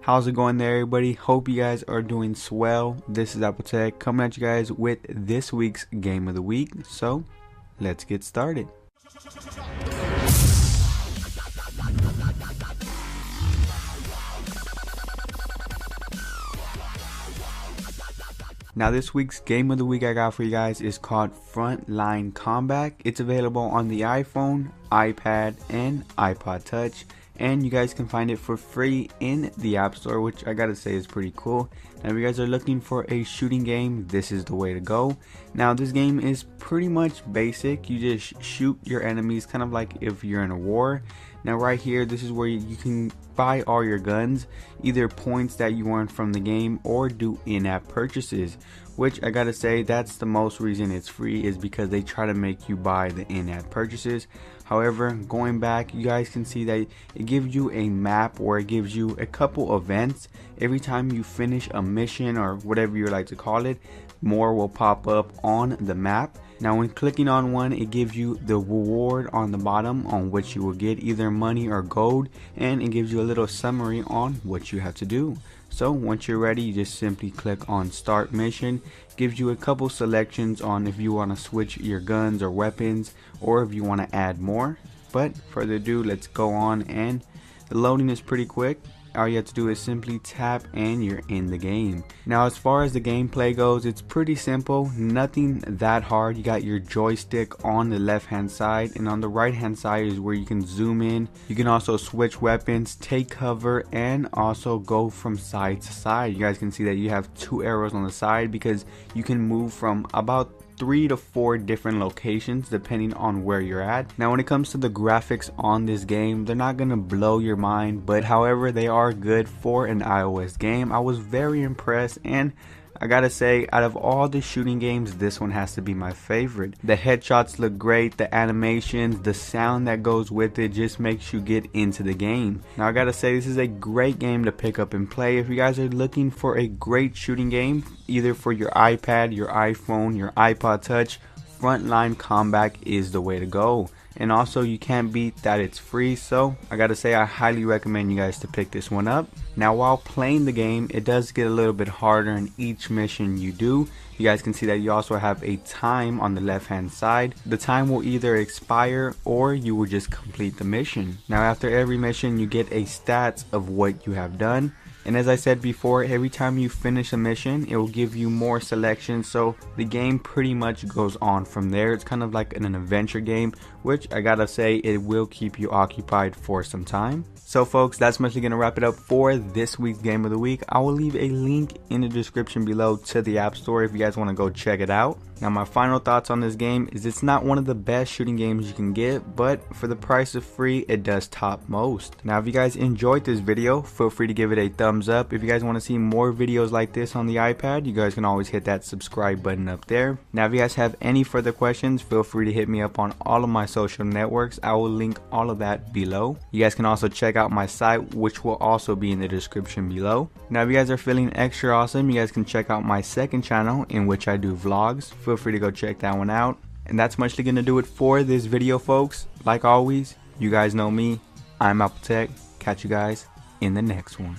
How's it going there, everybody? Hope you guys are doing swell. This is Apple Tech coming at you guys with this week's game of the week. So let's get started. Now this week's game of the week I got for you guys is called Frontline Combat. It's available on the iPhone, iPad, and iPod Touch. And you guys can find it for free in the App Store, which I gotta say is pretty cool. Now if you guys are looking for a shooting game, this is the way to go. Now this game is pretty much basic. You just shoot your enemies, kind of like if you're in a war. Now right here, this is where you can buy all your guns, either points that you earn from the game or do in-app purchases, which I gotta say that's the most reason it's free, is because they try to make you buy the in-app purchases. However, going back, you guys can see that it gives you a map, or it gives you a couple events. Every time you finish a mission or whatever you like to call it, more will pop up on the map. Now when clicking on one, it gives you the reward on the bottom, on which you will get either money or gold, and it gives you a little summary on what you have to do. So once you're ready, you just simply click on start mission. Gives you a couple selections on if you want to switch your guns or weapons, or if you want to add more. But further ado, let's go on, and the loading is pretty quick. All you have to do is simply tap and you're in the game. Now as far as the gameplay goes, it's pretty simple, nothing that hard. You got your joystick on the left hand side, and on the right hand side is where you can zoom in. You can also switch weapons, take cover, and also go from side to side. You guys can see that you have 2 arrows on the side because you can move from about 3 to 4 different locations depending on where you're at. Now when it comes to the graphics on this game, they're not gonna blow your mind, but however they are good for an iOS game. I was very impressed, and I gotta say, out of all the shooting games, this one has to be my favorite. The headshots look great, the animations, the sound that goes with it just makes you get into the game. Now I gotta say, this is a great game to pick up and play. If you guys are looking for a great shooting game, either for your iPad, your iPhone, your iPod Touch, Frontline Combat is the way to go. And also you can't beat that it's free, so I gotta say I highly recommend you guys to pick this one up. Now while playing the game, it does get a little bit harder in each mission you do. You guys can see that you also have a time on the left hand side. The time will either expire or you will just complete the mission. Now after every mission you get a stats of what you have done. And as I said before, every time you finish a mission, it will give you more selections, so the game pretty much goes on from there. It's kind of like an adventure game, which I gotta say, it will keep you occupied for some time. So folks, that's mostly gonna wrap it up for this week's game of the week. I will leave a link in the description below to the App Store if you guys want to go check it out. Now my final thoughts on this game is it's not one of the best shooting games you can get, but for the price of free, it does top most. Now if you guys enjoyed this video, feel free to give it a thumbs up. If you guys want to see more videos like this on the iPad, you guys can always hit that subscribe button up there. Now if you guys have any further questions, feel free to hit me up on all of my social networks. I will link all of that below. You guys can also check out my site, which will also be in the description below. Now if you guys are feeling extra awesome, you guys can check out my second channel in which I do vlogs. Feel free to go check that one out. And that's mostly gonna do it for this video, folks. Like always, you guys know me, I'm Apple Tech. Catch you guys in the next one.